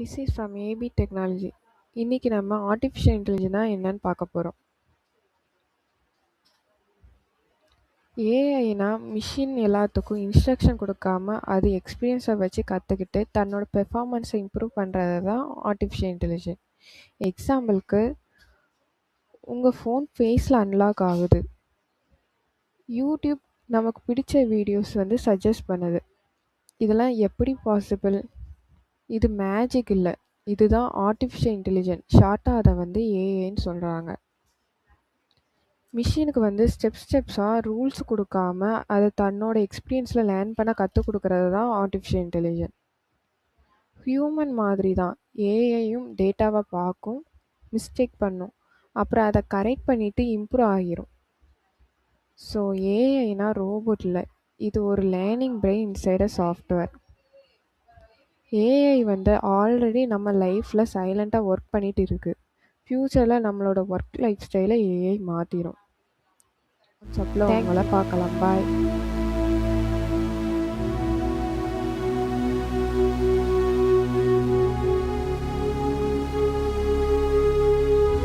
This is from AB technology. இன்னைக்கு நம்ம artificial இன்டெலிஜென்ட்னா என்னன்னு பார்க்க போகிறோம். ஏஐனா மிஷின் எல்லாத்துக்கும் இன்ஸ்ட்ரக்ஷன் கொடுக்காம அது எக்ஸ்பீரியன்ஸை வச்சு கற்றுக்கிட்டு தன்னோட பெர்ஃபார்மன்ஸை இம்ப்ரூவ் பண்ணுறது தான் ஆர்டிஃபிஷியல் இன்டெலிஜென்ட். எக்ஸாம்பிளுக்கு உங்கள் ஃபோன் ஃபேஸில் அன்லாக் ஆகுது. யூடியூப் நமக்கு பிடிச்ச வீடியோஸ் சஜஸ்ட் பண்ணுது. இதெல்லாம் எப்படி பாசிபிள்? இது மேஜிக் இல்லை, இதுதான் ஆர்டிஃபிஷியல் இன்டெலிஜென்ட். ஷார்ட்டாக அதை ஏஐன்னு சொல்கிறாங்க. மிஷினுக்கு ஸ்டெப்ஸாக ரூல்ஸ் கொடுக்காம அதை தன்னோட எக்ஸ்பீரியன்ஸில் லேர்ன் பண்ண கற்றுக் கொடுக்கறது தான் ஆர்டிஃபிஷியல் இன்டெலிஜென்ட். ஹியூமன் மாதிரி தான் ஏஐயும் டேட்டாவை பார்க்கும், மிஸ்டேக் பண்ணும், அப்புறம் அதை கரெக்ட் பண்ணிவிட்டு இம்ப்ரூவ் ஆகிரும். ஸோ ஏஐனா ரோபோட் இல்லை, இது ஒரு லேர்னிங் பிரெயின் இன்சைட் அ சாஃப்ட்வேர். ஏஐ ஆல்ரெடி நம்ம லைஃப்பில் சைலண்ட்டாக ஒர்க் பண்ணிட்டு இருக்கு. ஃப்யூச்சரில் நம்மளோட ஒர்க் லைஃப் ஸ்டைலை ஏஐ மாற்றிடும். உங்களை பார்க்கலாம். பாய்.